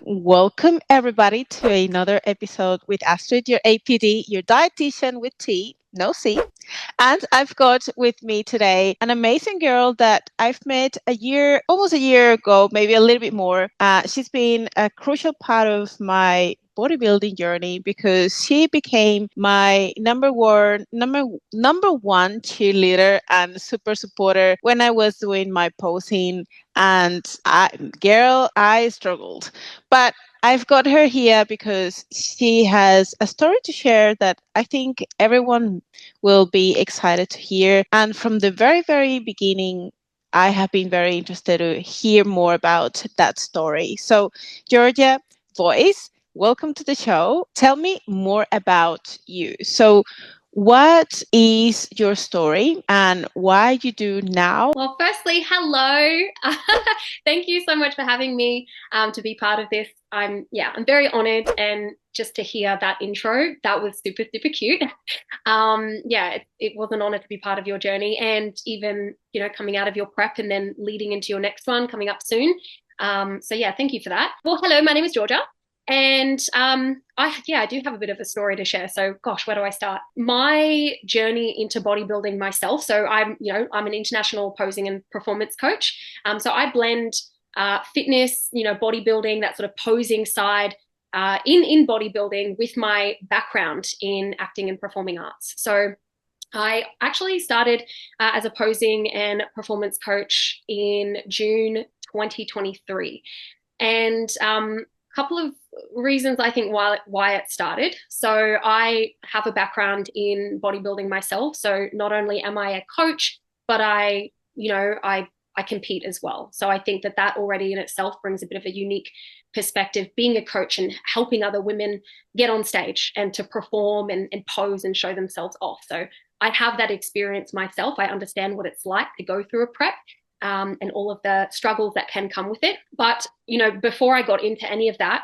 Welcome everybody to another episode with Astrid, your APD, your dietitian with T, no C. And I've got with me today an amazing girl that I've met almost a year ago, maybe a little bit more. She's been a crucial part of my bodybuilding journey because she became my number one cheerleader and super supporter when I was doing my posing. And I struggled, but I've got her here because she has a story to share that I think everyone will be excited to hear. And from the very, very beginning, I have been very interested to hear more about that story. So, Georgia Voice, welcome to the show. Tell me more about you. So, what is your story and why you do now? Well, firstly, hello. Thank you so much for having me to be part of this. I'm very honored, and just to hear that intro, that was super, super cute. It was an honor to be part of your journey, and even coming out of your prep and then leading into your next one coming up soon. Thank you for that. Well, hello, my name is Georgia. And I do have a bit of a story to share. So, gosh, where do I start? My journey into bodybuilding myself. So I'm an international posing and performance coach. So I blend fitness, bodybuilding, that sort of posing side in bodybuilding with my background in acting and performing arts. So I actually started as a posing and performance coach in June 2023. And couple of reasons I think why it started. So I have a background in bodybuilding myself. So not only am I a coach, but I compete as well. So I think that already in itself brings a bit of a unique perspective, being a coach and helping other women get on stage and to perform and pose and show themselves off. So I have that experience myself. I understand what it's like to go through a prep. And all of the struggles that can come with it. But, before I got into any of that,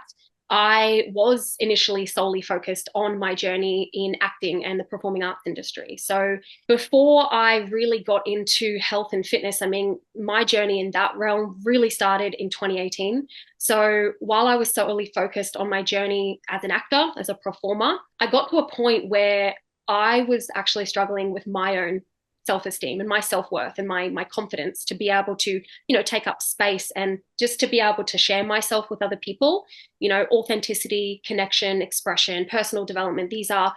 I was initially solely focused on my journey in acting and the performing arts industry. So before I really got into health and fitness, I mean, my journey in that realm really started in 2018. So while I was solely focused on my journey as an actor, as a performer, I got to a point where I was actually struggling with my own self-esteem and my self-worth and my confidence to be able to take up space and just to be able to share myself with other people. Authenticity, connection, expression, personal development, these are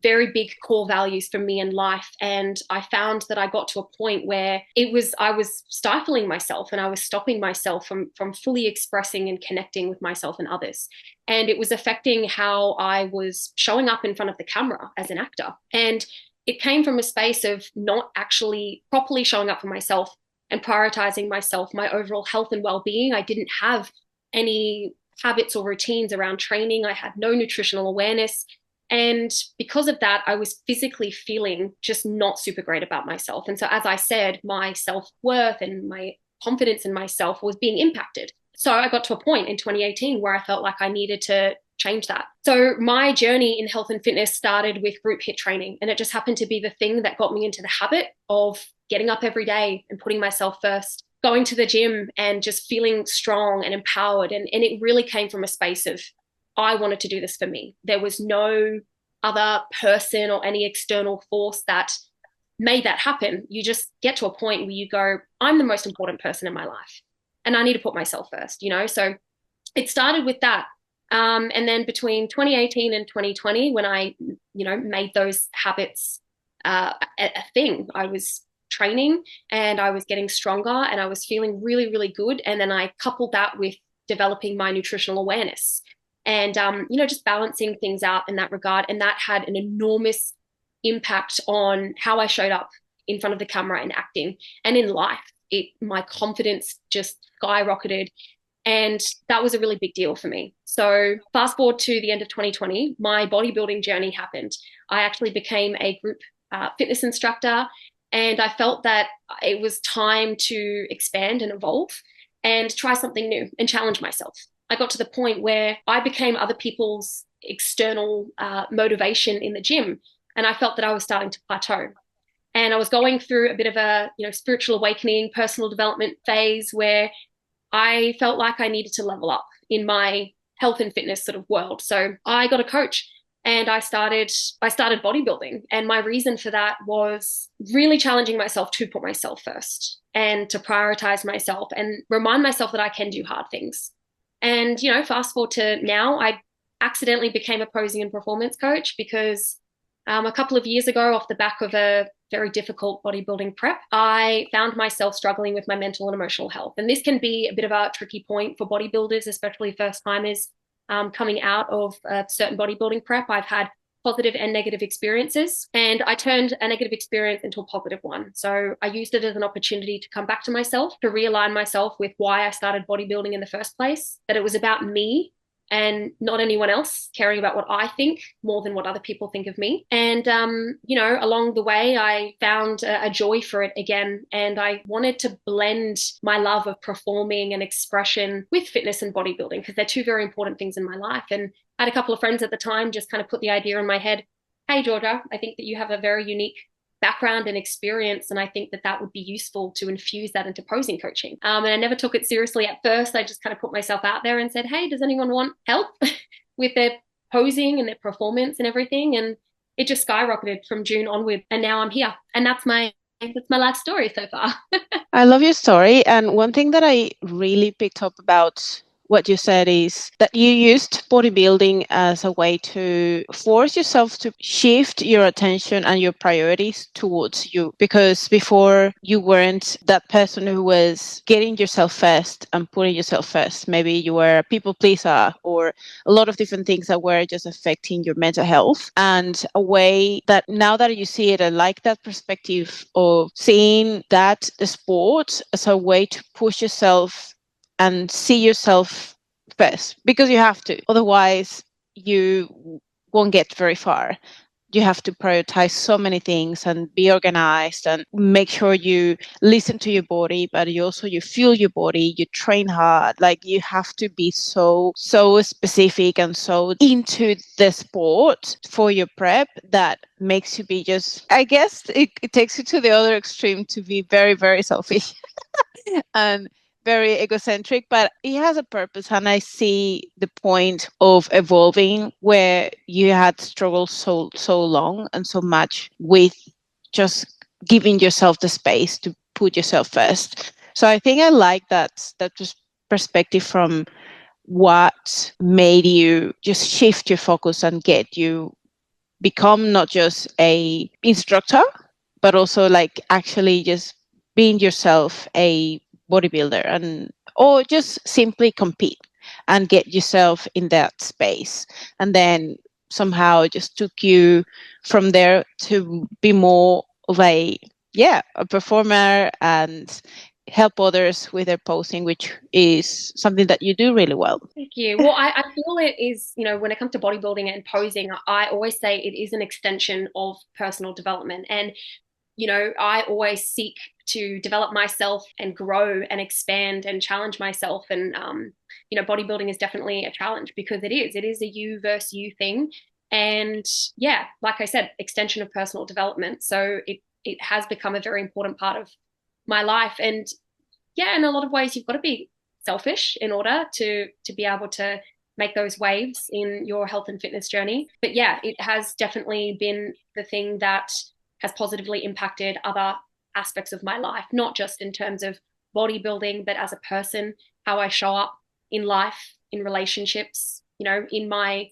very big core values for me in life. And I found that I got to a point where I was stifling myself and I was stopping myself from fully expressing and connecting with myself and others. And it was affecting how I was showing up in front of the camera as an actor. And it came from a space of not actually properly showing up for myself and prioritizing myself, my overall health and well-being. I didn't have any habits or routines around training. I had no nutritional awareness. And because of that, I was physically feeling just not super great about myself. And so, as I said, my self-worth and my confidence in myself was being impacted. So I got to a point in 2018 where I felt like I needed to change that. So my journey in health and fitness started with group HIIT training. And it just happened to be the thing that got me into the habit of getting up every day and putting myself first, going to the gym and just feeling strong and empowered. And it really came from a space of, I wanted to do this for me. There was no other person or any external force that made that happen. You just get to a point where you go, I'm the most important person in my life and I need to put myself first, So it started with that. And then between 2018 and 2020, when I, made those habits a thing, I was training and I was getting stronger and I was feeling really, really good. And then I coupled that with developing my nutritional awareness and, just balancing things out in that regard. And that had an enormous impact on how I showed up in front of the camera and acting and in life. My confidence just skyrocketed. And that was a really big deal for me. So fast forward to the end of 2020, my bodybuilding journey happened. I actually became a group fitness instructor, and I felt that it was time to expand and evolve and try something new and challenge myself. I got to the point where I became other people's external motivation in the gym, and I felt that I was starting to plateau. And I was going through a bit of a spiritual awakening, personal development phase where I felt like I needed to level up in my health and fitness sort of world. So I got a coach and I started bodybuilding. And my reason for that was really challenging myself to put myself first and to prioritize myself and remind myself that I can do hard things. And, fast forward to now, I accidentally became a posing and performance coach because a couple of years ago, off the back of a very difficult bodybuilding prep, I found myself struggling with my mental and emotional health. And this can be a bit of a tricky point for bodybuilders, especially first timers coming out of a certain bodybuilding prep. I've had positive and negative experiences, and I turned a negative experience into a positive one. So I used it as an opportunity to come back to myself, to realign myself with why I started bodybuilding in the first place, that it was about me and not anyone else, caring about what I think more than what other people think of me. And, along the way, I found a joy for it again. And I wanted to blend my love of performing and expression with fitness and bodybuilding because they're two very important things in my life. And I had a couple of friends at the time just kind of put the idea in my head, hey, Georgia, I think that you have a very unique background and experience. And I think that that would be useful to infuse that into posing coaching. And I never took it seriously at first. I just kind of put myself out there and said, hey, does anyone want help with their posing and their performance and everything? And it just skyrocketed from June onward. And now I'm here. And that's my life story so far. I love your story. And one thing that I really picked up about what you said is that you used bodybuilding as a way to force yourself to shift your attention and your priorities towards you. Because before you weren't that person who was getting yourself first and putting yourself first. Maybe you were a people pleaser or a lot of different things that were just affecting your mental health. And a way that now that you see it, I like that perspective of seeing that the sport as a way to push yourself and see yourself first because you have to. Otherwise, you won't get very far. You have to prioritize so many things and be organized and make sure you listen to your body, but you feel your body, you train hard. Like you have to be so specific and so into the sport for your prep that makes you be just, I guess it takes you to the other extreme to be very, very selfish and very egocentric, but it has a purpose. And I see the point of evolving where you had struggled so long and so much with just giving yourself the space to put yourself first. So I think I like that just perspective from what made you just shift your focus and get you become not just a instructor, but also like actually just being yourself a bodybuilder and or just simply compete and get yourself in that space. And then somehow it just took you from there to be more of a performer and help others with their posing, which is something that you do really well. Thank you. Well, I feel it is, when it comes to bodybuilding and posing, I always say it is an extension of personal development. And I always seek to develop myself and grow and expand and challenge myself. And, bodybuilding is definitely a challenge because it is a you versus you thing. And yeah, like I said, extension of personal development. So it has become a very important part of my life. And yeah, in a lot of ways, you've got to be selfish in order to be able to make those waves in your health and fitness journey. But yeah, it has definitely been the thing that has positively impacted other aspects of my life, not just in terms of bodybuilding, but as a person, how I show up in life, in relationships, in my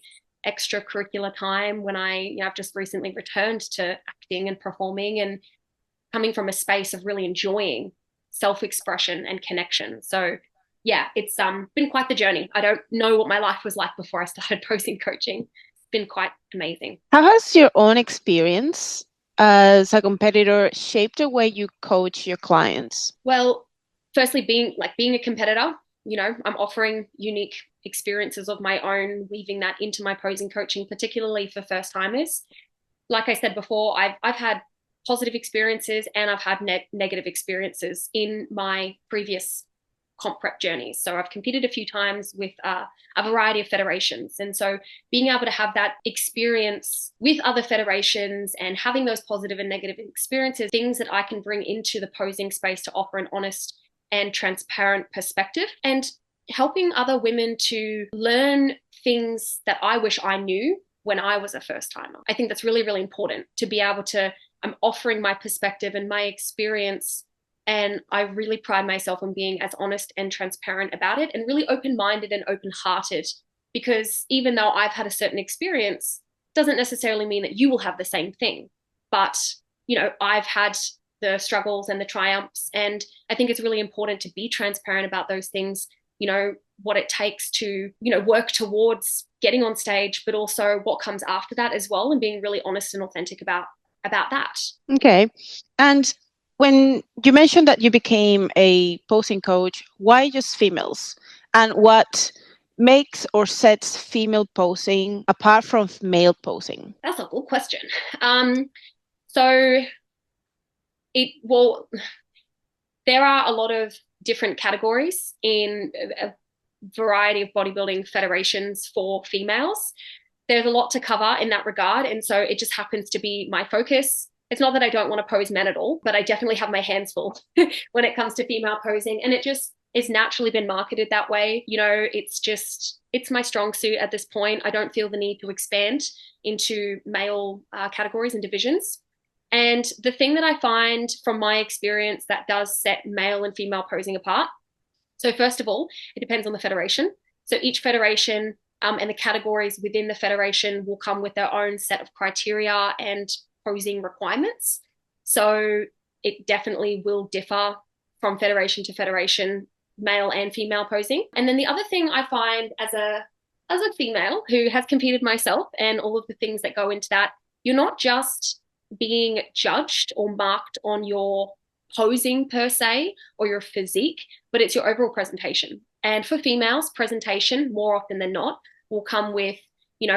extracurricular time when I've just recently returned to acting and performing and coming from a space of really enjoying self-expression and connection. So yeah, it's been quite the journey. I don't know what my life was like before I started posing coaching. It's been quite amazing. How has your own experience as a competitor shaped the way you coach your clients? Well, firstly, being a competitor, I'm offering unique experiences of my own, weaving that into my posing coaching, particularly for first timers. Like I said before, I've had positive experiences and I've had negative experiences in my previous comp prep journeys. So I've competed a few times with a variety of federations. And so being able to have that experience with other federations and having those positive and negative experiences, things that I can bring into the posing space to offer an honest and transparent perspective, and helping other women to learn things that I wish I knew when I was a first timer. I think that's really, really important to be able to, I'm offering my perspective and my experience. And I really pride myself on being as honest and transparent about it, and really open-minded and open-hearted, because even though I've had a certain experience, doesn't necessarily mean that you will have the same thing. But, I've had the struggles and the triumphs. And I think it's really important to be transparent about those things, what it takes to, work towards getting on stage, but also what comes after that as well, and being really honest and authentic about that. Okay. And when you mentioned that you became a posing coach, why just females? And what makes or sets female posing apart from male posing? That's a good question. So well, there are a lot of different categories in a variety of bodybuilding federations for females. There's a lot to cover in that regard. And so it just happens to be my focus. It's not that I don't want to pose men at all, but I definitely have my hands full when it comes to female posing. And it just is naturally been marketed that way. It's my strong suit at this point. I don't feel the need to expand into male categories and divisions. And the thing that I find from my experience that does set male and female posing apart. So first of all, it depends on the federation. So each federation and the categories within the federation will come with their own set of criteria and posing requirements. So it definitely will differ from federation to federation, male and female posing. And then the other thing I find as a female who has competed myself, and all of the things that go into that, you're not just being judged or marked on your posing per se or your physique, but it's your overall presentation. And for females, presentation more often than not will come with,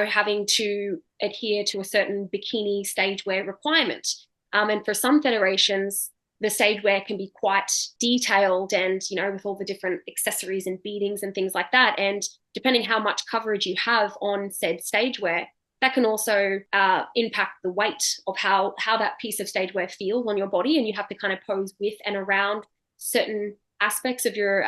having to adhere to a certain bikini stage wear requirement. And for some federations, the stage wear can be quite detailed and, with all the different accessories and beadings and things like that. And depending how much coverage you have on said stage wear, that can also impact the weight of how that piece of stage wear feels on your body. And you have to kind of pose with and around certain aspects of your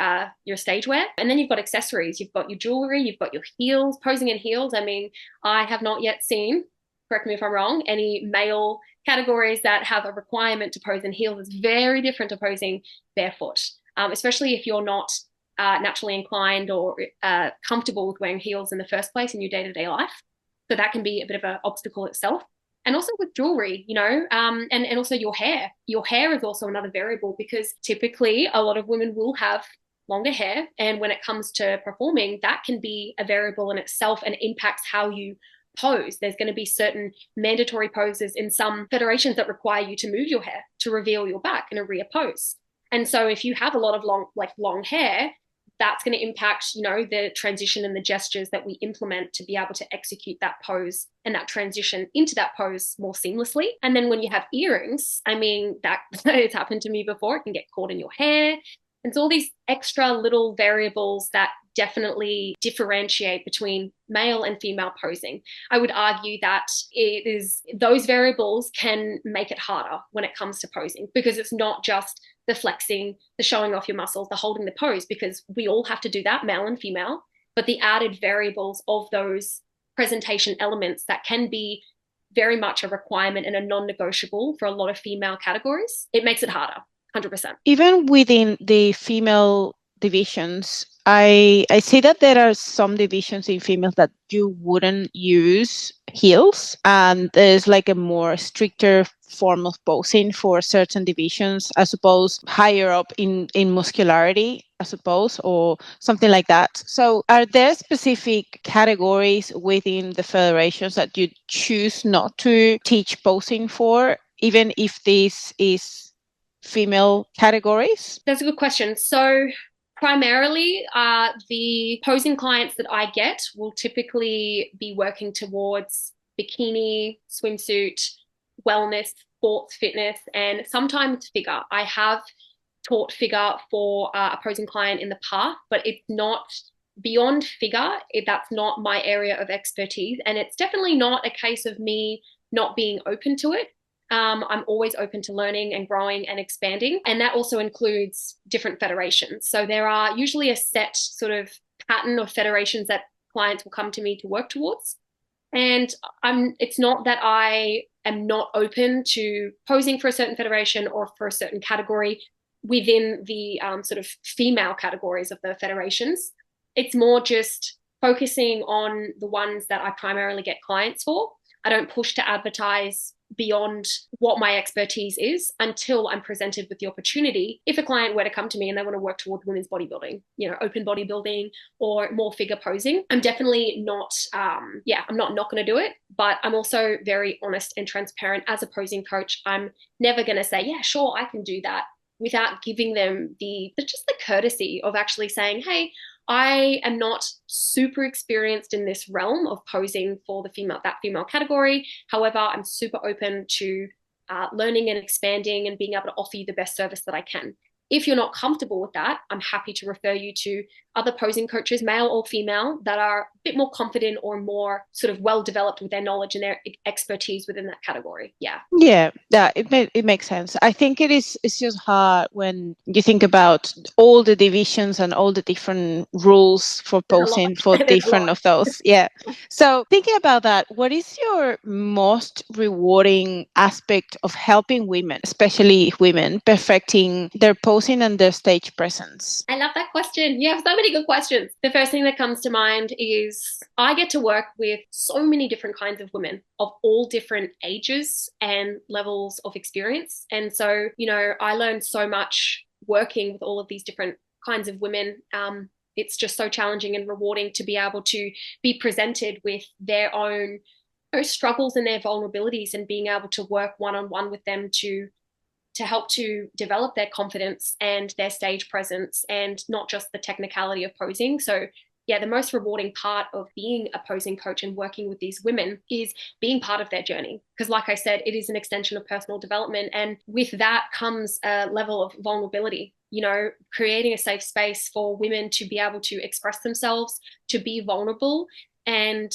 stage wear. And then you've got accessories. You've got your jewelry, you've got your heels, posing in heels. I mean, I have not yet seen, correct me if I'm wrong, any male categories that have a requirement to pose in heels. It's very different to posing barefoot, especially if you're not naturally inclined or comfortable with wearing heels in the first place in your day-to-day life. So that can be a bit of an obstacle itself. And also with jewelry, and also your hair. Your hair is also another variable, because typically a lot of women will have longer hair. And when it comes to performing, that can be a variable in itself and impacts how you pose. There's going to be certain mandatory poses in some federations that require you to move your hair to reveal your back in a rear pose. And so if you have a lot of long hair, that's going to impact, the transition and the gestures that we implement to be able to execute that pose and that transition into that pose more seamlessly. And then when you have earrings, I mean, that it's happened to me before. It can get caught in your hair. And so all these extra little variables that definitely differentiate between male and female posing. I would argue that those variables can make it harder when it comes to posing, because it's not just the flexing, the showing off your muscles, the holding the pose, because we all have to do that, male and female, but the added variables of those presentation elements that can be very much a requirement and a non-negotiable for a lot of female categories, it makes it harder. 100%. Even within the female divisions, I see that there are some divisions in females that you wouldn't use heels, and there's like a more stricter form of posing for certain divisions, I suppose, higher up in muscularity, I suppose, or something like that. So are there specific categories within the federations that you choose not to teach posing for, even if this is female categories? That's a good question. So primarily, the posing clients that I get will typically be working towards bikini, swimsuit, wellness, sports, fitness, and sometimes figure. I have taught figure for a posing client in the past, but it's not beyond figure. That's not my area of expertise. And it's definitely not a case of me not being open to it. I'm always open to learning and growing and expanding. And that also includes different federations. So there are usually a set sort of pattern of federations that clients will come to me to work towards. And it's not that I am not open to posing for a certain federation or for a certain category within the sort of female categories of the federations. It's more just focusing on the ones that I primarily get clients for. I don't push to advertise beyond what my expertise is until I'm presented with the opportunity. If a client were to come to me and they want to work towards women's bodybuilding, open bodybuilding or more figure posing, I'm definitely not, I'm not going to do it. But I'm also very honest and transparent as a posing coach. I'm never going to say, yeah, sure, I can do that without giving them just the courtesy of actually saying, hey, I am not super experienced in this realm of posing for that female category. However, I'm super open to learning and expanding and being able to offer you the best service that I can. If you're not comfortable with that, I'm happy to refer you to other posing coaches, male or female, that are a bit more confident or more sort of well developed with their knowledge and their expertise within that category. Yeah. Yeah, it makes sense. I think it's just hard when you think about all the divisions and all the different rules for There's a lot. posing for There's a different lot. of those. Yeah. So thinking about that, what is your most rewarding aspect of helping women, especially women, perfecting their posing and their stage presence? I love that question. You have so many good questions. The first thing that comes to mind is I get to work with so many different kinds of women of all different ages and levels of experience. And so, I learned so much working with all of these different kinds of women. It's just so challenging and rewarding to be able to be presented with their own struggles and their vulnerabilities and being able to work one-on-one with them to help to develop their confidence and their stage presence and not just the technicality of posing. So yeah, the most rewarding part of being a posing coach and working with these women is being part of their journey. Because like I said, it is an extension of personal development. And with that comes a level of vulnerability, creating a safe space for women to be able to express themselves, to be vulnerable. And,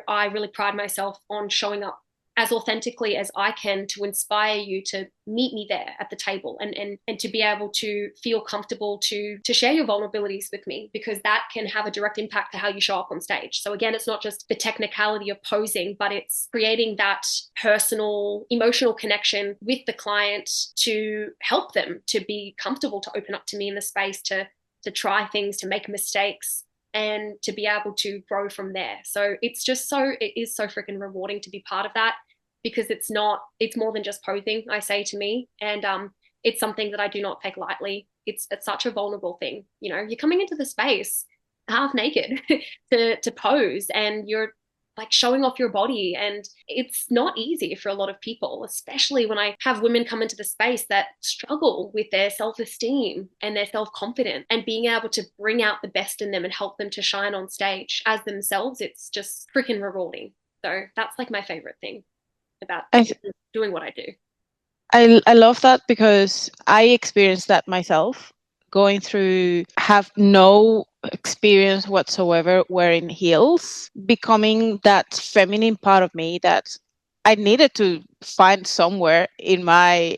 I really pride myself on showing up as authentically as I can to inspire you to meet me there at the table and to be able to feel comfortable to share your vulnerabilities with me, because that can have a direct impact to how you show up on stage. So again, it's not just the technicality of posing, but it's creating that personal, emotional connection with the client to help them to be comfortable to open up to me in the space, to try things, to make mistakes, and to be able to grow from there. So it is so freaking rewarding to be part of that, because it's more than just posing, I say to me. And it's something that I do not take lightly. It's such a vulnerable thing. You're coming into the space half naked to pose, and you're like showing off your body. And it's not easy for a lot of people, especially when I have women come into the space that struggle with their self-esteem and their self-confidence, and being able to bring out the best in them and help them to shine on stage as themselves. It's just freaking rewarding. So that's like my favorite thing about doing what I do. I love that, because I experienced that myself, going through, have no experience whatsoever wearing heels, becoming that feminine part of me that I needed to find somewhere in my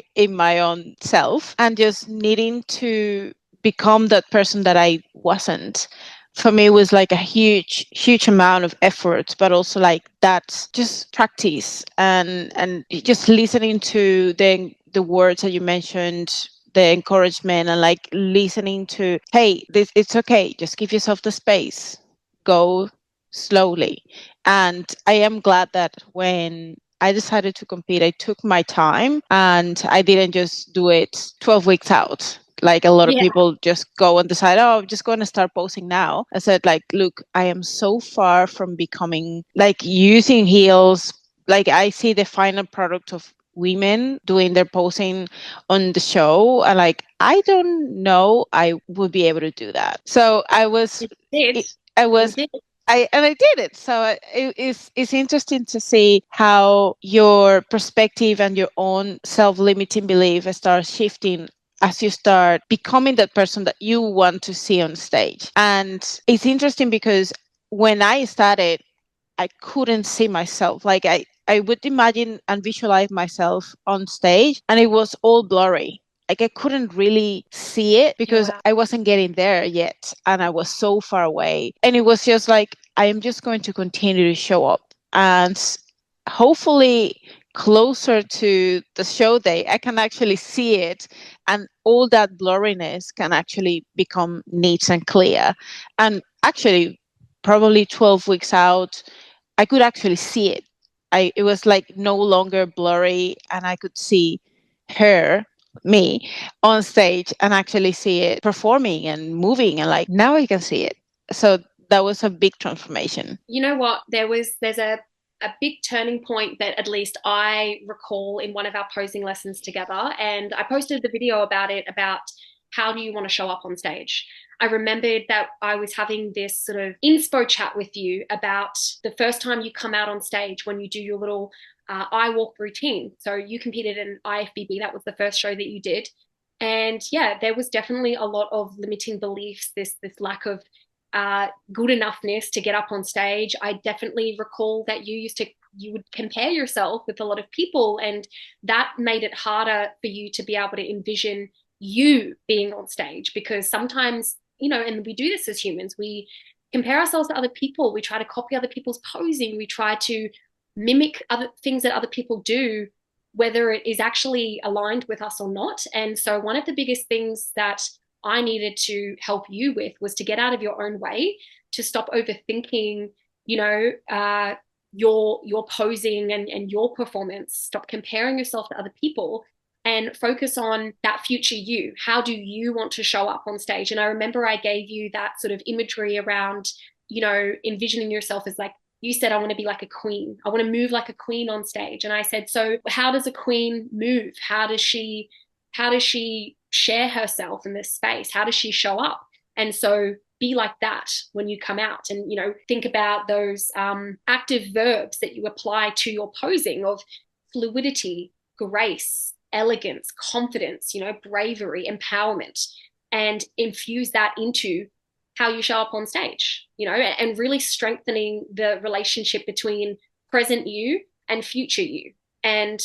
own self, and just needing to become that person that I wasn't. For me, it was like a huge amount of effort, but also like that just practice and just listening to the words that you mentioned, the encouragement, and like listening to, hey, it's okay, just give yourself the space, go slowly. And I am glad that when I decided to compete, I took my time and I didn't just do it 12 weeks out. Like a lot of Yeah. people just go and decide, oh, I'm just going to start posing now. I said, like, look, I am so far from becoming like using heels. Like, I see the final product of women doing their posing on the show, and like, I don't know I would be able to do that. So I was, You did. I You was did. I did it. So it's interesting to see how your perspective and your own self-limiting belief start shifting as you start becoming that person that you want to see on stage. And it's interesting because when I started, I couldn't see myself. Like I would imagine and visualize myself on stage, and it was all blurry. Like I couldn't really see it Oh, because wow. I wasn't getting there yet and I was so far away. And it was just like, I am just going to continue to show up. And hopefully, closer to the show day, I can actually see it, and all that blurriness can actually become neat and clear. And actually, probably 12 weeks out, I could actually see it. It was like no longer blurry, and I could see her, me, on stage and actually see it performing and moving, and like now I can see it. So that was a big transformation. You know what? There's a big turning point that at least I recall in one of our posing lessons together. And I posted the video about it, about how do you want to show up on stage. I remembered that I was having this sort of inspo chat with you about the first time you come out on stage when you do your little I walk routine. So you competed in IFBB. That was the first show that you did. And yeah, there was definitely a lot of limiting beliefs, this lack of good enoughness to get up on stage. I definitely recall that you would compare yourself with a lot of people, and that made it harder for you to be able to envision you being on stage, because sometimes, and we do this as humans, we compare ourselves to other people, we try to copy other people's posing, we try to mimic other things that other people do, whether it is actually aligned with us or not. And so one of the biggest things that I needed to help you with was to get out of your own way, to stop overthinking, your posing and your performance. Stop comparing yourself to other people and focus on that future you. How do you want to show up on stage? And I remember I gave you that sort of imagery around, envisioning yourself as, like you said, I want to be like a queen. I want to move like a queen on stage. And I said, so how does a queen move? How does she share herself in this space? How does she show up? And so be like that when you come out, and think about those active verbs that you apply to your posing of fluidity, grace, elegance, confidence, bravery, empowerment, and infuse that into how you show up on stage, and really strengthening the relationship between present you and future you, and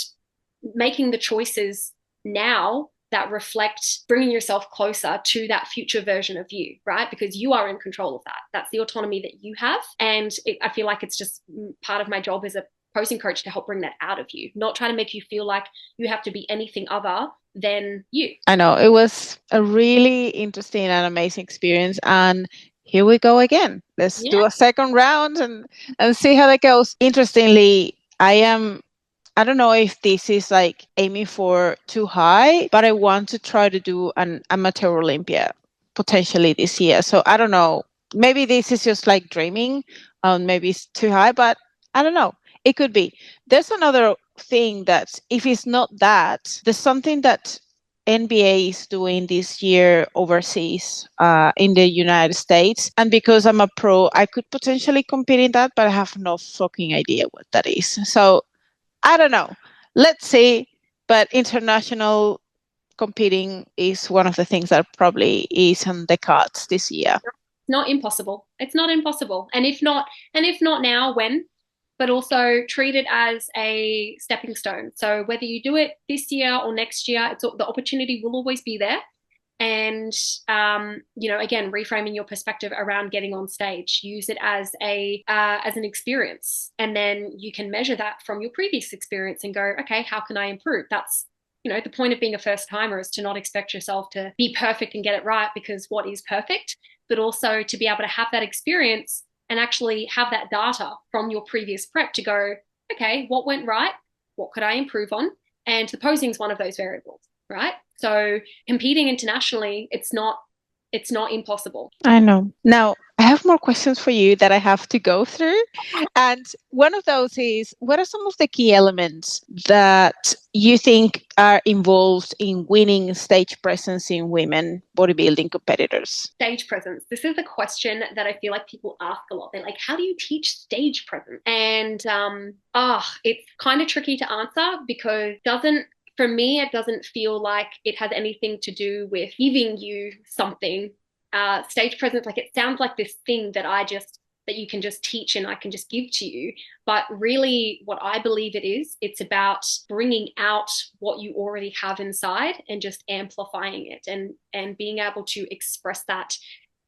making the choices now that reflect bringing yourself closer to that future version of you, right? Because you are in control of that. That's the autonomy that you have. And I feel like it's just part of my job as a posing coach to help bring that out of you, not try to make you feel like you have to be anything other than you. I know it was a really interesting and amazing experience. And here we go again. Let's Yeah. do a second round and see how that goes. Interestingly, I don't know if this is like aiming for too high, but I want to try to do an amateur Olympia potentially this year. So I don't know. Maybe this is just like dreaming. Maybe it's too high, but I don't know. It could be. There's another thing that if it's not that, there's something that NBA is doing this year overseas in the United States. And because I'm a pro, I could potentially compete in that, but I have no fucking idea what that is. So I don't know. Let's see. But international competing is one of the things that probably is on the cards this year. Not impossible. It's not impossible. And if not now, when? But also treat it as a stepping stone. So whether you do it this year or next year, the opportunity will always be there. And again, reframing your perspective around getting on stage, use it as an experience, and then you can measure that from your previous experience and go, okay, how can I improve? That's the point of being a first timer, is to not expect yourself to be perfect and get it right, because what is perfect, but also to be able to have that experience and actually have that data from your previous prep to go, okay, what went right? What could I improve on? And the posing is one of those variables, right? So competing internationally, it's not impossible. I know. Now, I have more questions for you that I have to go through. And one of those is, what are some of the key elements that you think are involved in winning stage presence in women bodybuilding competitors? Stage presence. This is a question that I feel like people ask a lot. They're like, how do you teach stage presence? And it's kind of tricky to answer, because for me, it doesn't feel like it has anything to do with giving you something. Stage presence, like, it sounds like this thing that that you can just teach and I can just give to you. But really, what I believe it is, it's about bringing out what you already have inside and just amplifying it and being able to express that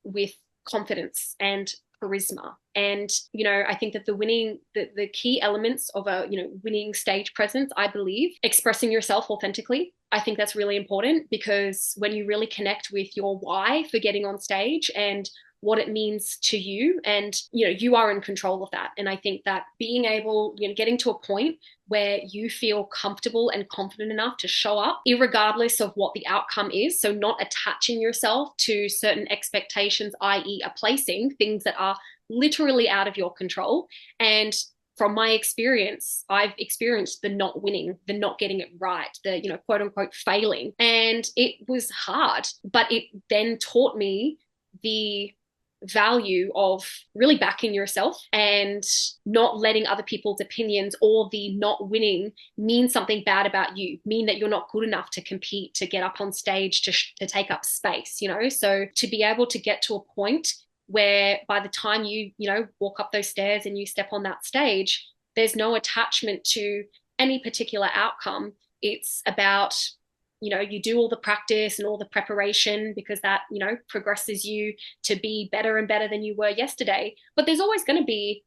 with confidence and charisma. And I think that the key elements of a winning stage presence, I believe expressing yourself authentically, I think that's really important, because when you really connect with your why for getting on stage and what it means to you, and you are in control of that. And I think that being able, getting to a point where you feel comfortable and confident enough to show up irregardless of what the outcome is, so not attaching yourself to certain expectations, i.e. are placing things that are literally out of your control. And from my experience, I've experienced the not winning, the not getting it right, the quote unquote failing, and it was hard, but it then taught me the value of really backing yourself and not letting other people's opinions or the not winning mean something bad about you, mean that you're not good enough to compete, to get up on stage, to take up space, So to be able to get to a point where by the time you walk up those stairs and you step on that stage, there's no attachment to any particular outcome. It's about you do all the practice and all the preparation, because that progresses you to be better and better than you were yesterday. But there's always going to be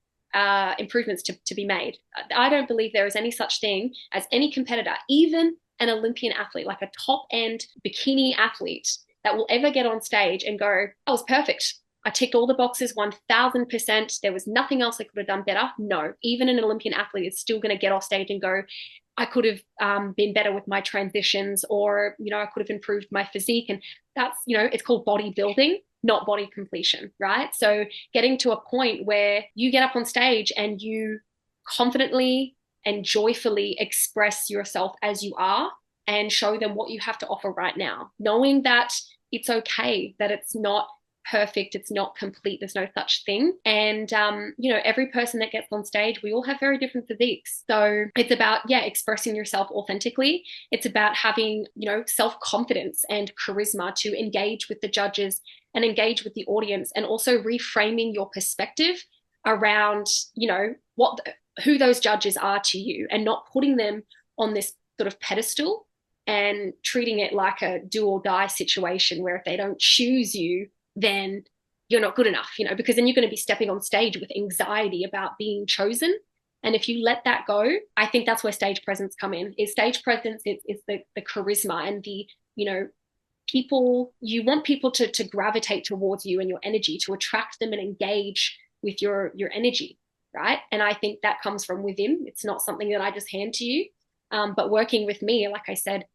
improvements to be made. I don't believe there is any such thing as any competitor, even an Olympian athlete, like a top end bikini athlete, that will ever get on stage and go, I was perfect, I ticked all the boxes 1000%. There was nothing else I could have done better. No, even an Olympian athlete is still going to get off stage and go, I could have been better with my transitions, or, I could have improved my physique. And that's, it's called bodybuilding, not body completion, right? So getting to a point where you get up on stage and you confidently and joyfully express yourself as you are and show them what you have to offer right now, knowing that it's okay, that it's not perfect, it's not complete, there's no such thing. And every person that gets on stage, we all have very different physiques, so it's about expressing yourself authentically. It's about having self-confidence and charisma to engage with the judges and engage with the audience, and also reframing your perspective around who those judges are to you, and not putting them on this sort of pedestal and treating it like a do or die situation, where if they don't choose you, then you're not good enough, because then you're going to be stepping on stage with anxiety about being chosen. And if you let that go, I think that's where stage presence come in. Is stage presence, it's the charisma and the, people, you want people to gravitate towards you and your energy, to attract them and engage with your energy, right? And I think that comes from within. It's not something that I just hand to you. But working with me, like I said,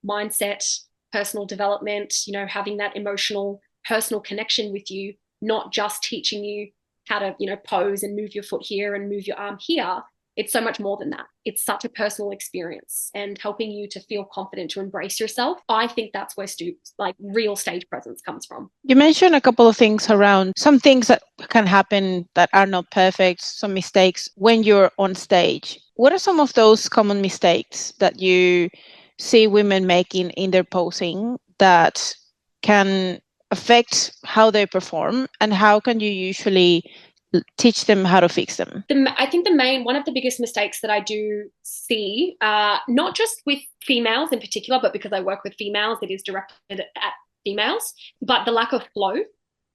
mindset, personal development, having that emotional personal connection with you, not just teaching you how to pose and move your foot here and move your arm here. It's so much more than that. It's such a personal experience, and helping you to feel confident to embrace yourself. I think that's where real stage presence comes from. You mentioned a couple of things around some things that can happen that are not perfect, some mistakes when you're on stage. What are some of those common mistakes that you see women making in their posing that can affect how they perform, and how can you usually teach them how to fix them? I think one of the biggest mistakes that I do see, not just with females in particular, but because I work with females, it is directed at females, but the lack of flow,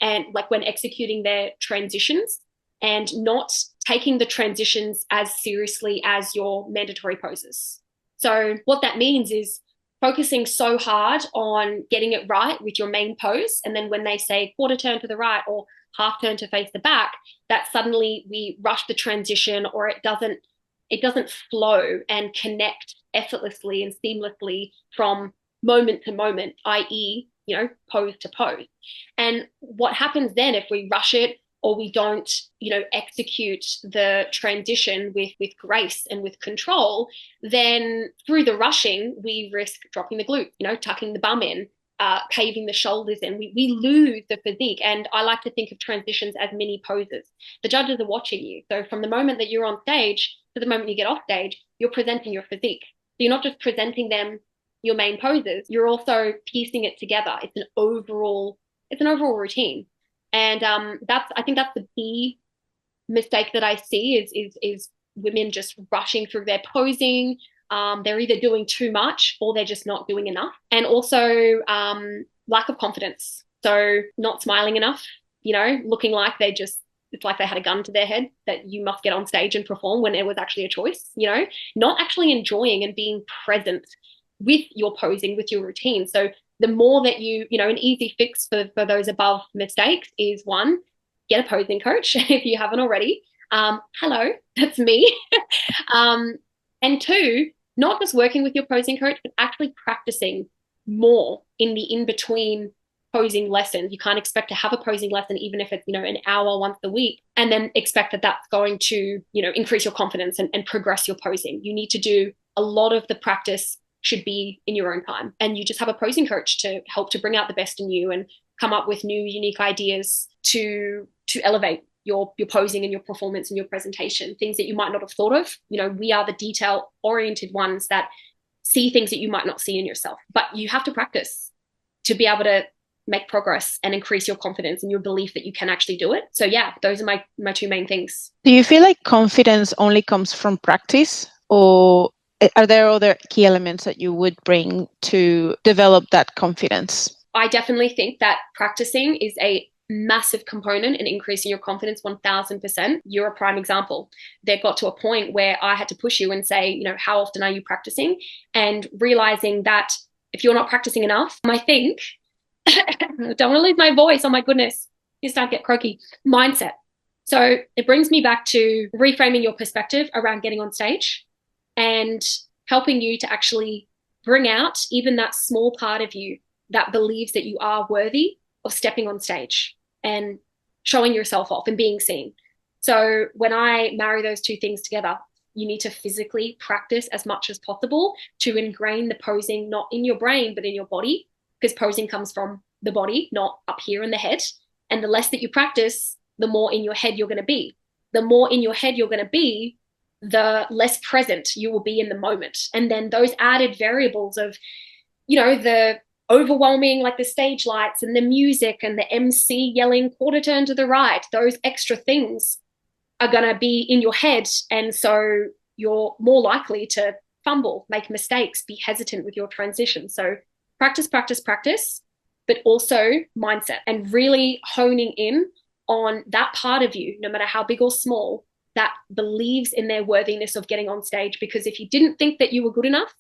and like when executing their transitions, and not taking the transitions as seriously as your mandatory poses. So what that means is focusing so hard on getting it right with your main pose, and then when they say quarter turn to the right or half turn to face the back, that suddenly we rush the transition, or it doesn't flow and connect effortlessly and seamlessly from moment to moment, i.e., pose to pose. And what happens then if we rush it, or we don't, execute the transition with grace and with control, then through the rushing, we risk dropping the glute, tucking the bum in, caving the shoulders in. We lose the physique. And I like to think of transitions as mini poses. The judges are watching you. So from the moment that you're on stage to the moment you get off stage, you're presenting your physique. So you're not just presenting them your main poses, you're also piecing it together. It's an overall routine. And I think that's the key mistake that I see is women just rushing through their posing. They're either doing too much or they're just not doing enough. And also lack of confidence. So not smiling enough, looking like it's like they had a gun to their head that you must get on stage and perform when it was actually a choice, not actually enjoying and being present with your posing, with your routine. So the more that an easy fix for those above mistakes is, one, get a posing coach if you haven't already. Hello, that's me. um, and two, not just working with your posing coach, but actually practicing more in the in-between posing lessons. You can't expect to have a posing lesson, even if it's, an hour once a week, and then expect that that's going to, increase your confidence and progress your posing. You need to do a lot of the practice should be in your own time. And you just have a posing coach to help to bring out the best in you and come up with new, unique ideas to elevate your posing and your performance and your presentation, things that you might not have thought of. We are the detail-oriented ones that see things that you might not see in yourself. But you have to practice to be able to make progress and increase your confidence and your belief that you can actually do it. So yeah, those are my two main things. Do you feel like confidence only comes from practice, or are there other key elements that you would bring to develop that confidence? I definitely think that practicing is a massive component in increasing your confidence. 1000%. You're a prime example. There got to a point where I had to push you and say, how often are you practicing? And realizing that if you're not practicing enough, I think, I don't want to lose my voice. Oh my goodness. You start to get croaky. Mindset. So it brings me back to reframing your perspective around getting on stage and helping you to actually bring out even that small part of you that believes that you are worthy of stepping on stage and showing yourself off and being seen. So when I marry those two things together, you need to physically practice as much as possible to ingrain the posing, not in your brain, but in your body, because posing comes from the body, not up here in the head. And the less that you practice, the more in your head you're going to be. The more in your head you're going to be, the less present you will be in the moment. And then those added variables of, the overwhelming, like the stage lights and the music and the MC yelling quarter turn to the right, those extra things are going to be in your head. And so you're more likely to fumble, make mistakes, be hesitant with your transition. So practice, practice, practice, but also mindset and really honing in on that part of you, no matter how big or small, that believes in their worthiness of getting on stage. Because if you didn't think that you were good enough,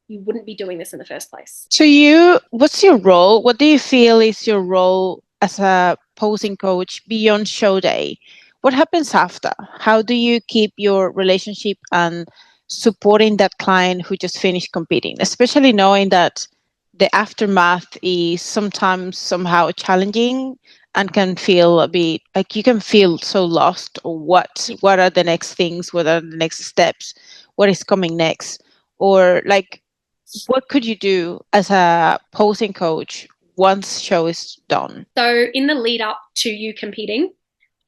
you wouldn't be doing this in the first place. So what's your role? What do you feel is your role as a posing coach beyond show day? What happens after? How do you keep your relationship and supporting that client who just finished competing, especially knowing that the aftermath is sometimes somehow challenging and can feel a bit like you can feel so lost, or what are the next things, what are the next steps, what is coming next, or like what could you do as a posing coach once show is done? So in the lead up to you competing,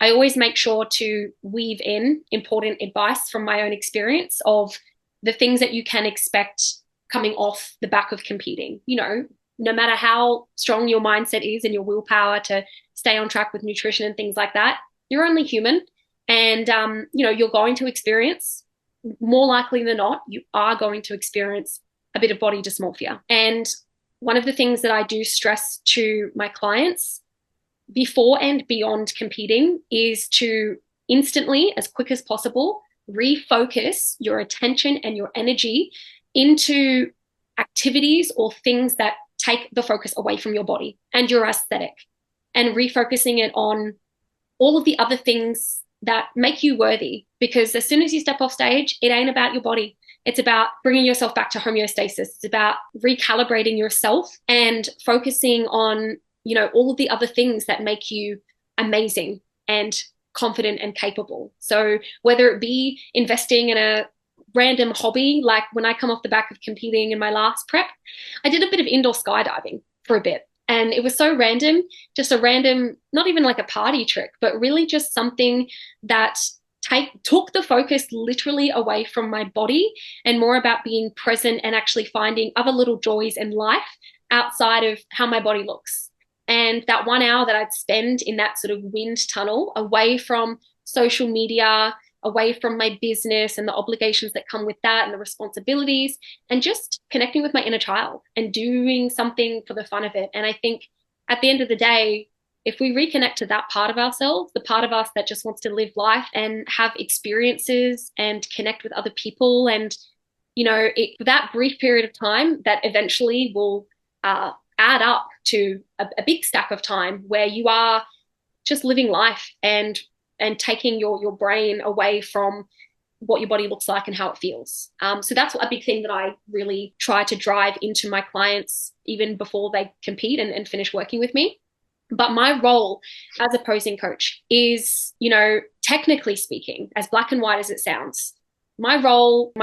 I always make sure to weave in important advice from my own experience of the things that you can expect coming off the back of competing. No matter how strong your mindset is and your willpower to stay on track with nutrition and things like that, you're only human. And, you're going to experience, more likely than not, you are going to experience a bit of body dysmorphia. And one of the things that I do stress to my clients before and beyond competing is to instantly, as quick as possible, refocus your attention and your energy into activities or things that take the focus away from your body and your aesthetic, and refocusing it on all of the other things that make you worthy. Because as soon as you step off stage, it ain't about your body. It's about bringing yourself back to homeostasis. It's about recalibrating yourself and focusing on, all of the other things that make you amazing and confident and capable. So whether it be investing in a random hobby, like when I come off the back of competing in my last prep, I did a bit of indoor skydiving for a bit. And it was so random, just a random, not even like a party trick, but really just something that took the focus literally away from my body and more about being present and actually finding other little joys in life outside of how my body looks. And that 1 hour that I'd spend in that sort of wind tunnel away from social media, away from my business and the obligations that come with that and the responsibilities, and just connecting with my inner child and doing something for the fun of it. And I think at the end of the day, if we reconnect to that part of ourselves, the part of us that just wants to live life and have experiences and connect with other people, and that brief period of time that eventually will add up to a big stack of time where you are just living life and taking your brain away from what your body looks like and how it feels. So that's a big thing that I really try to drive into my clients even before they compete and finish working with me. But my role as a posing coach is, technically speaking, as black and white as it sounds, my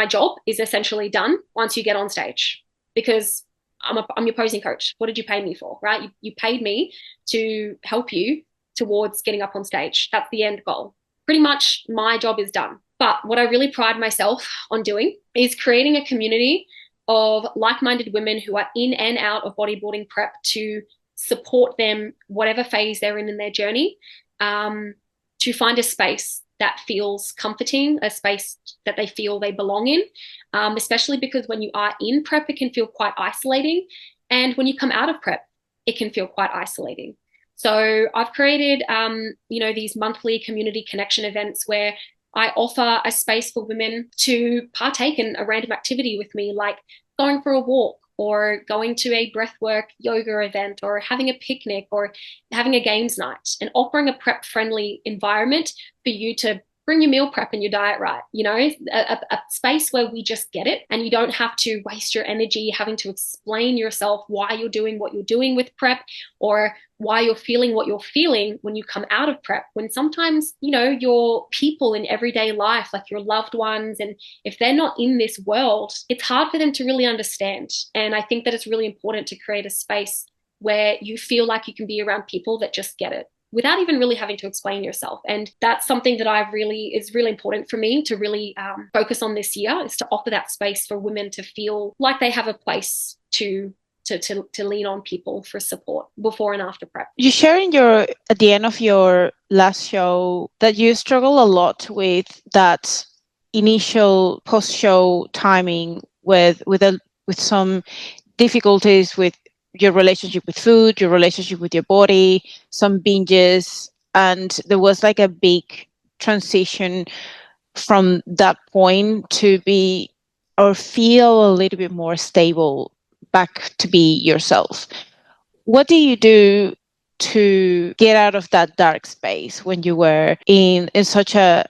job is essentially done once you get on stage, because I'm your posing coach. What did you pay me for, right? You paid me to help you towards getting up on stage. That's the end goal. Pretty much my job is done. But what I really pride myself on doing is creating a community of like-minded women who are in and out of bodybuilding prep to support them, whatever phase they're in their journey, to find a space that feels comforting, a space that they feel they belong in, especially because when you are in prep, it can feel quite isolating. And when you come out of prep, it can feel quite isolating. So I've created, these monthly community connection events where I offer a space for women to partake in a random activity with me, like going for a walk or going to a breathwork yoga event or having a picnic or having a games night, and offering a prep friendly environment for you to bring your meal prep and your diet right. A space where we just get it and you don't have to waste your energy having to explain yourself why you're doing what you're doing with prep, or why you're feeling what you're feeling when you come out of prep, when sometimes, your people in everyday life, like your loved ones, and if they're not in this world, it's hard for them to really understand. And I think that it's really important to create a space where you feel like you can be around people that just get it without even really having to explain yourself. And that's something that is really important for me to really focus on this year, is to offer that space for women to feel like they have a place to lean on people for support before and after prep. You shared at the end of your last show that you struggle a lot with that initial post-show timing with some difficulties with your relationship with food, your relationship with your body, some binges, and there was like a big transition from that point to be or feel a little bit more stable, back to be yourself. What do you do to get out of that dark space when you were in such I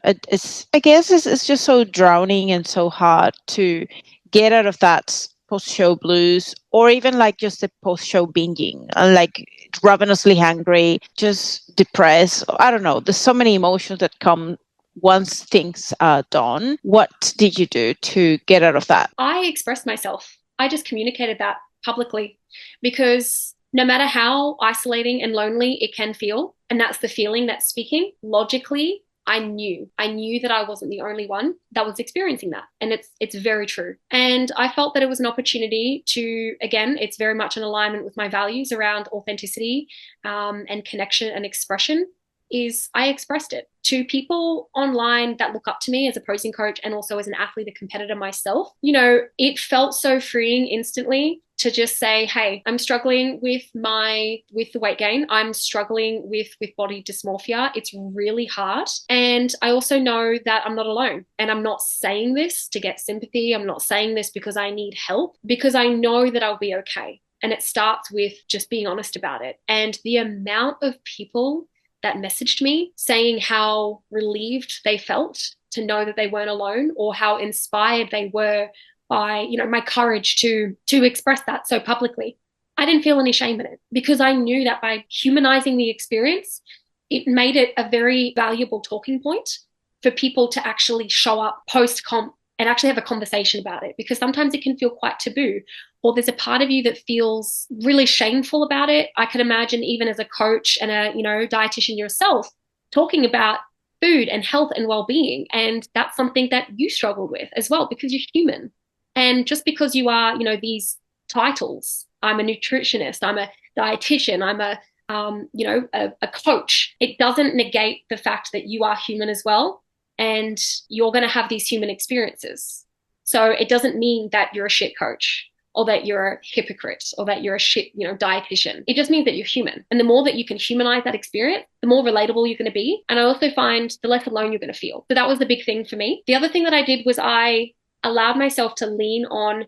guess it's just so drowning and so hard to get out of that post-show blues, or even like just the post-show binging, like ravenously hungry, just depressed. I don't know. There's so many emotions that come once things are done. What did you do to get out of that? I expressed myself. I just communicated that publicly, because no matter how isolating and lonely it can feel, and that's the feeling that's speaking, logically, I knew that I wasn't the only one that was experiencing that. And it's very true. And I felt that it was an opportunity to, again, it's very much in alignment with my values around authenticity and connection and expression, is I expressed it to people online that look up to me as a posing coach and also as an athlete, a competitor myself. It felt so freeing instantly to just say, hey, I'm struggling with the weight gain. I'm struggling with body dysmorphia. It's really hard. And I also know that I'm not alone. And I'm not saying this to get sympathy. I'm not saying this because I need help, because I know that I'll be okay. And it starts with just being honest about it. And the amount of people that messaged me saying how relieved they felt to know that they weren't alone, or how inspired they were by, my courage to express that so publicly. I didn't feel any shame in it, because I knew that by humanizing the experience, it made it a very valuable talking point for people to actually show up post-comp and actually have a conversation about it, because sometimes it can feel quite taboo, or there's a part of you that feels really shameful about it. I can imagine, even as a coach and a dietitian yourself, talking about food and health and well-being, and that's something that you struggled with as well, because you're human. And just because you are these titles, I'm a nutritionist, I'm a dietitian, I'm a a coach, it doesn't negate the fact that you are human as well, and you're going to have these human experiences. So it doesn't mean that you're a shit coach, or that you're a hypocrite, or that you're a shit, dietitian. It just means that you're human. And the more that you can humanize that experience, the more relatable you're going to be. And I also find the less alone you're going to feel. So that was the big thing for me. The other thing that I did was I allowed myself to lean on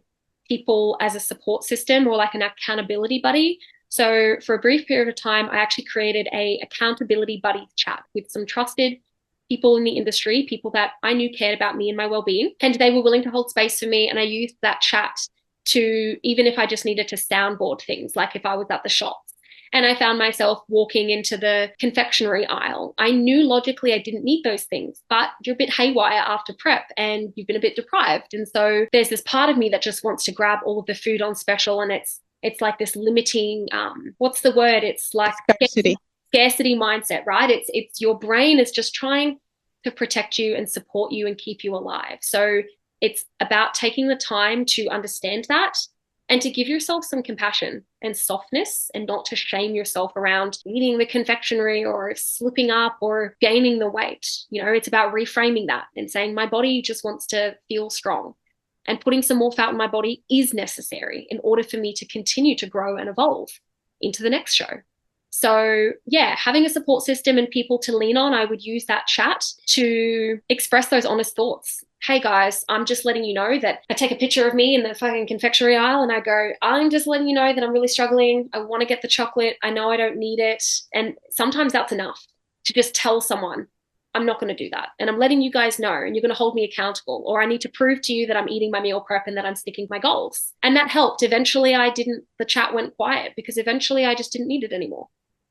people as a support system, or like an accountability buddy. So for a brief period of time, I actually created a accountability buddy chat with some trusted people in the industry, people that I knew cared about me and my well-being, and they were willing to hold space for me. And I used that chat to, even if I just needed to soundboard things, like if I was at the shops and I found myself walking into the confectionery aisle, I knew logically I didn't need those things, but you're a bit haywire after prep and you've been a bit deprived. And so there's this part of me that just wants to grab all of the food on special, and it's like this limiting, what's the word? It's like Scarcity. scarcity mindset, right? It's your brain is just trying to protect you and support you and keep you alive. So it's about taking the time to understand that and to give yourself some compassion and softness, and not to shame yourself around eating the confectionery or slipping up or gaining the weight. It's about reframing that and saying, my body just wants to feel strong, and putting some more fat in my body is necessary in order for me to continue to grow and evolve into the next show. So yeah, having a support system and people to lean on, I would use that chat to express those honest thoughts. Hey guys, I'm just letting you know that I take a picture of me in the fucking confectionery aisle and I go, I'm just letting you know that I'm really struggling. I want to get the chocolate. I know I don't need it. And sometimes that's enough to just tell someone, I'm not going to do that. And I'm letting you guys know, and you're going to hold me accountable, or I need to prove to you that I'm eating my meal prep and that I'm sticking to my goals. And that helped. Eventually the chat went quiet, because eventually I just didn't need it anymore.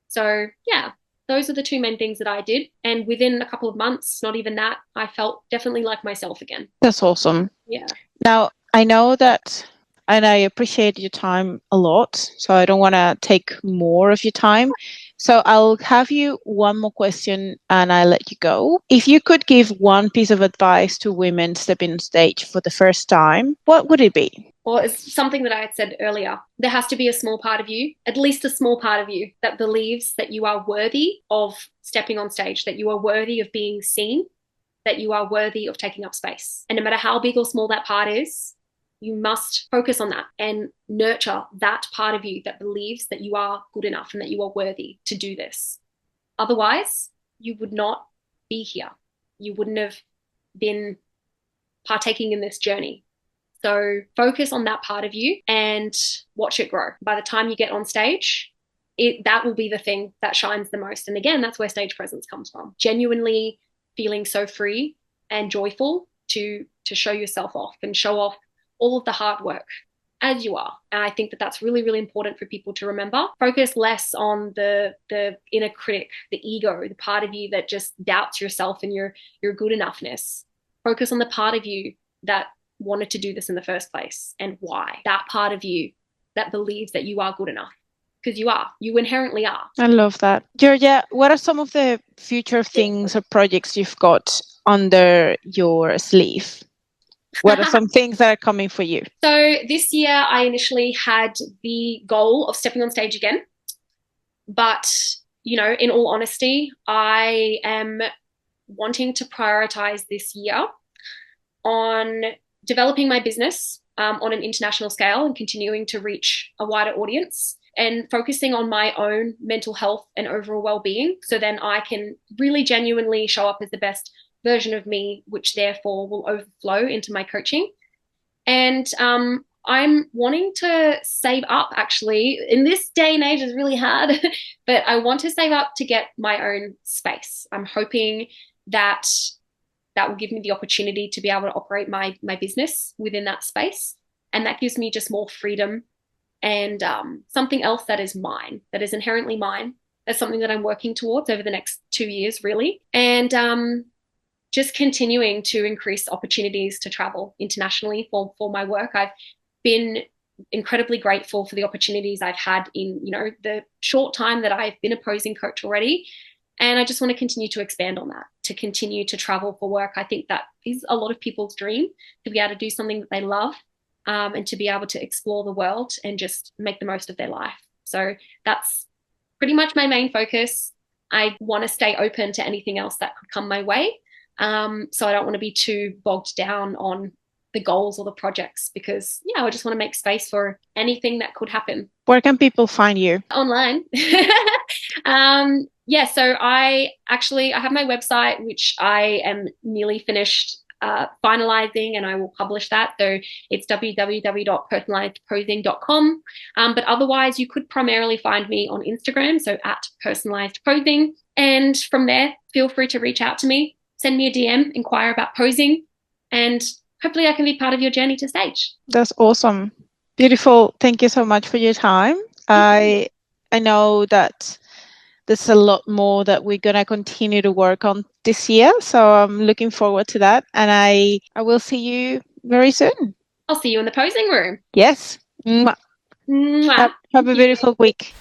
So yeah, those are the two main things that I did. And within a couple of months, not even that, I felt definitely like myself again. That's awesome. Yeah. Now, I know that, and I appreciate your time a lot, so I don't want to take more of your time. So I'll have you one more question and I'll let you go. If you could give one piece of advice to women stepping on stage for the first time, what would it be? Well, it's something that I had said earlier. There has to be a small part of you, at least a small part of you, that believes that you are worthy of stepping on stage, that you are worthy of being seen, that you are worthy of taking up space. And no matter how big or small that part is, you must focus on that and nurture that part of you that believes that you are good enough and that you are worthy to do this. Otherwise, you would not be here. You wouldn't have been partaking in this journey. So focus on that part of you and watch it grow. By the time you get on stage, that will be the thing that shines the most. And again, that's where stage presence comes from. Genuinely feeling so free and joyful to show yourself off and show off all of the hard work as you are. And I think that that's really, really important for people to remember. Focus less on the inner critic, the ego, the part of you that just doubts yourself and your good enoughness. Focus on the part of you that wanted to do this in the first place, and why. That part of you that believes that you are good enough, because you inherently are. I love that. Georgia, what are some of the future things or projects you've got under your sleeve? What are some things that are coming for you? So this year I initially had the goal of stepping on stage again, but in all honesty, I am wanting to prioritize this year on developing my business on an international scale and continuing to reach a wider audience, and focusing on my own mental health and overall well-being, so then I can really genuinely show up as the best version of me, which therefore will overflow into my coaching. And I'm wanting to save up, actually. In this day and age, it's really hard, but I want to save up to get my own space. I'm hoping that will give me the opportunity to be able to operate my business within that space. And that gives me just more freedom and something else that is mine, that is inherently mine. That's something that I'm working towards over the next 2 years, really. And just continuing to increase opportunities to travel internationally for my work. I've been incredibly grateful for the opportunities I've had in, the short time that I've been a posing coach already. And I just want to continue to expand on that, to continue to travel for work. I think that is a lot of people's dream, to be able to do something that they love, and to be able to explore the world and just make the most of their life. So that's pretty much my main focus. I want to stay open to anything else that could come my way. So I don't want to be too bogged down on the goals or the projects, because I just want to make space for anything that could happen. Where can people find you? Online. So I have my website, which I am nearly finished finalizing, and I will publish that. So it's www.personalizedposing.com. But otherwise, you could primarily find me on Instagram, so at personalizedposing. And from there, feel free to reach out to me, send me a DM, inquire about posing, and hopefully I can be part of your journey to stage. That's awesome. Beautiful. Thank you so much for your time. I know that there's a lot more that we're going to continue to work on this year. So I'm looking forward to that. And I will see you very soon. I'll see you in the posing room. Yes. Mwah. Mwah. Have a beautiful week.